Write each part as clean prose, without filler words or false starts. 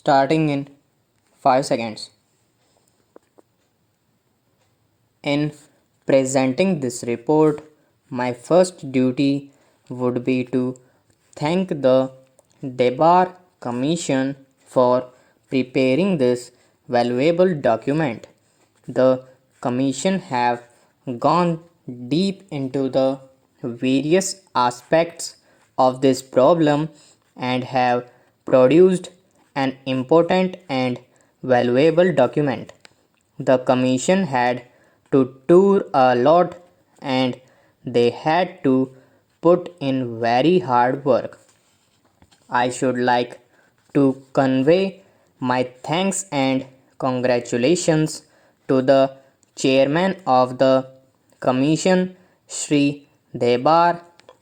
starting in 5 seconds. In presenting this report, my first duty would be to thank the Debar Commission for preparing this valuable document. The Commission have gone deep into the various aspects of this problem and have produced an important and valuable document. The commission had to tour a lot and they had to put in very hard work. I should like to convey my thanks and congratulations to the chairman of the commission, Sri Debar,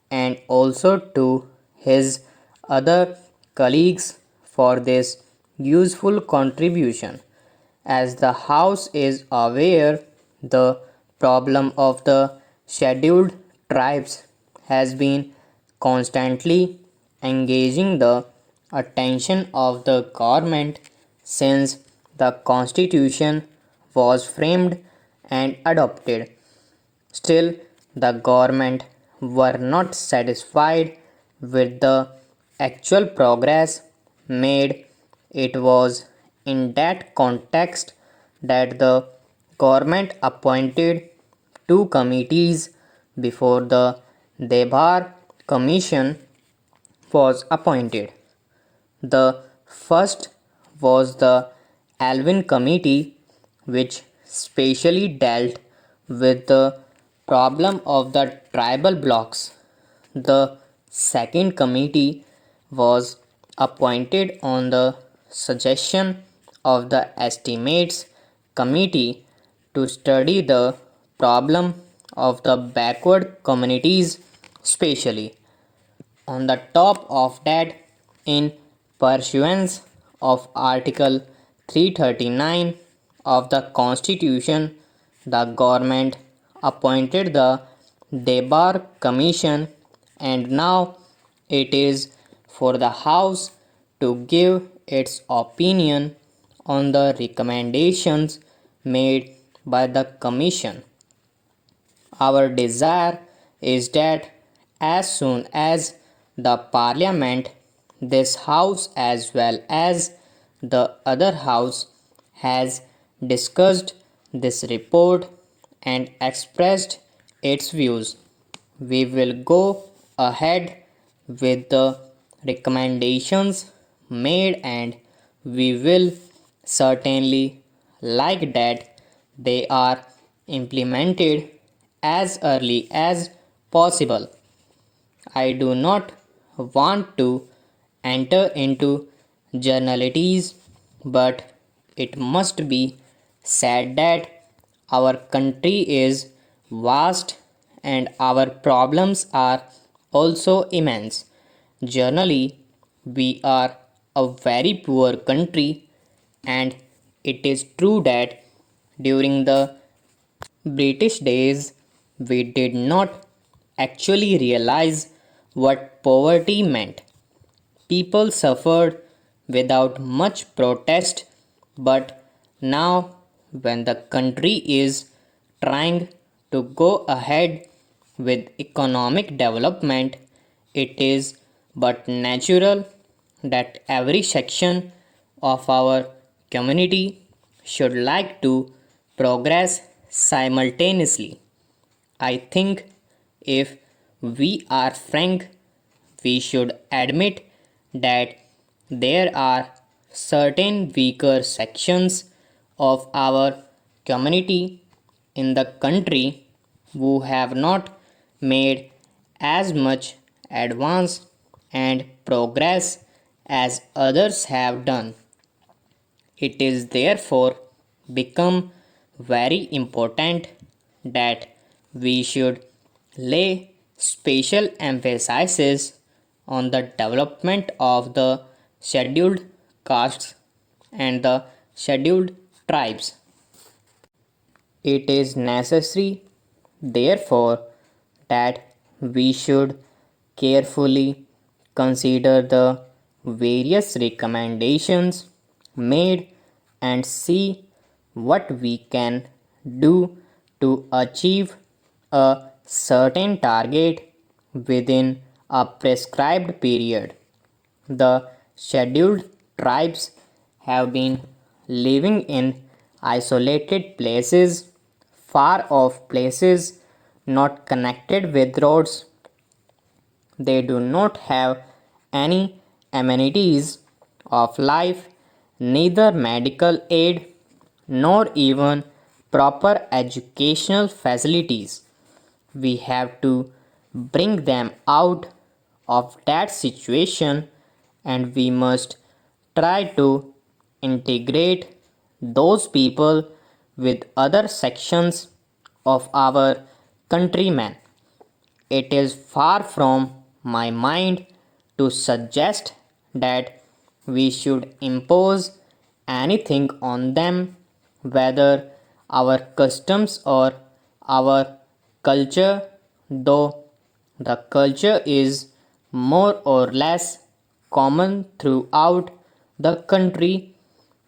and also to his other colleagues for this useful contribution. As the House is aware, the problem of the scheduled tribes has been constantly engaging the attention of the government since the constitution was framed and adopted. Still, the government were not satisfied with the actual progress made. It was in that context that the government appointed two committees before the Debar Commission was appointed. The first was the Alvin Committee, which specially dealt with the problem of the tribal blocks. The second committee was appointed on the suggestion of the Estimates Committee to study the problem of the backward communities specially. On the top of that, in pursuance of Article 339 of the Constitution, the government appointed the Debar Commission, and now it is for the House to give its opinion on the recommendations made by the Commission. Our desire is that as soon as the Parliament, this House as well as the other House, has discussed this report and expressed its views, we will go ahead with the recommendations made, and we will certainly like that they are implemented as early as possible. I do not want to enter into generalities, but it must be said that our country is vast and our problems are also immense. Generally, we are a very poor country, and it is true that during the British days we did not actually realize what poverty meant. People suffered without much protest, but now, when the country is trying to go ahead with economic development, it is but natural that every section of our community should like to progress simultaneously. I think if we are frank, we should admit that there are certain weaker sections of our community in the country who have not made as much advance and progress as others have done. It is therefore become very important that we should lay special emphasis on the development of the scheduled castes and the scheduled tribes. It is necessary, therefore, that we should carefully consider the various recommendations made and see what we can do to achieve a certain target within a prescribed period. The scheduled tribes have been living in isolated places, far off places, not connected with roads. They do not have any amenities of life, neither medical aid nor even proper educational facilities. We have to bring them out of that situation, and we must try to integrate those people with other sections of our countrymen. It is far from my mind to suggest that we should impose anything on them, whether our customs or our culture, though the culture is more or less common throughout the country,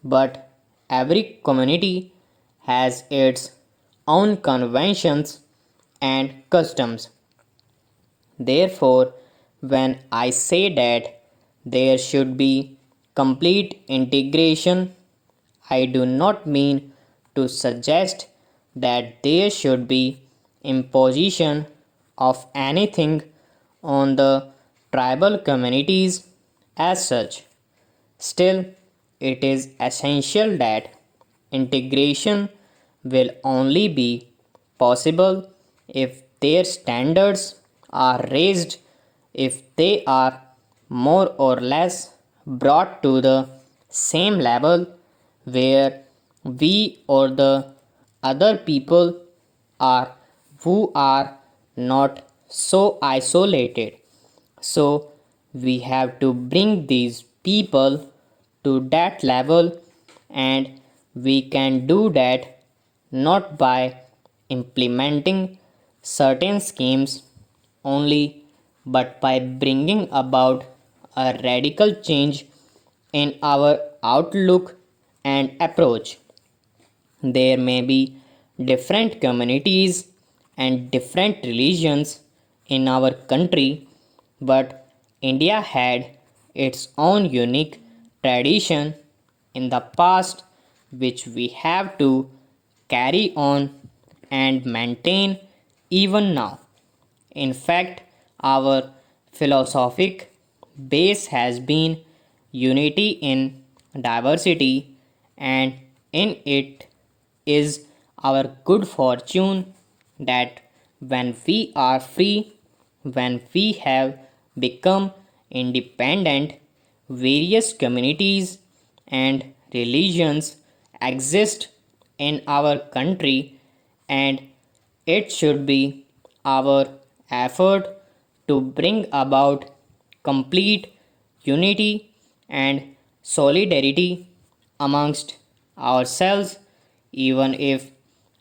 but every community has its own conventions and customs. Therefore, when I say that there should be complete integration, I do not mean to suggest that there should be imposition of anything on the tribal communities as such. Still, it is essential that integration will only be possible if their standards are raised, if they are more or less brought to the same level where we or the other people are who are not so isolated. So we have to bring these people to that level, and we can do that not by implementing certain schemes only, but by bringing about a radical change in our outlook and approach. There may be different communities and different religions in our country, but India had its own unique tradition in the past which we have to carry on and maintain even now. In fact, our philosophic base has been unity in diversity, and in it is our good fortune that when we are free, when we have become independent, various communities and religions exist in our country, and it should be our effort to bring about complete unity and solidarity amongst ourselves, even if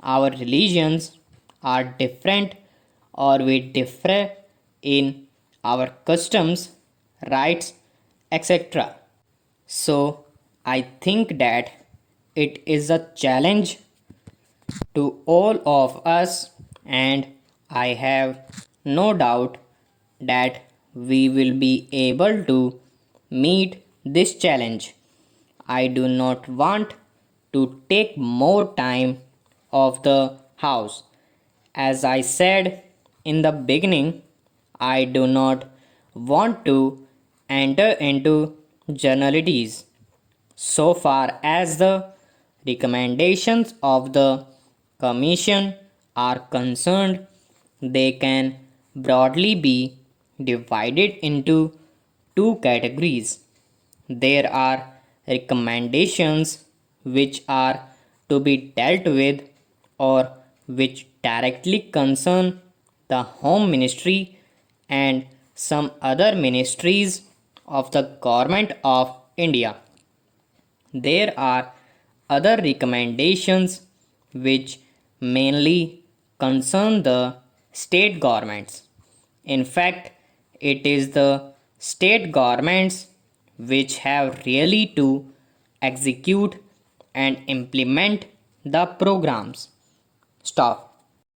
our religions are different or we differ in our customs, rights, etc. So, I think that it is a challenge to all of us, and I have no doubt that we will be able to meet this challenge. I do not want to take more time of the house. As I said in the beginning, I do not want to enter into generalities. So far as the recommendations of the Commission are concerned, they can broadly be divided into two categories. There are recommendations which are to be dealt with or which directly concern the Home Ministry and some other ministries of the Government of India. There are other recommendations which mainly concern the state governments. In fact, it is the state governments which have really to execute and implement the programs. Stop.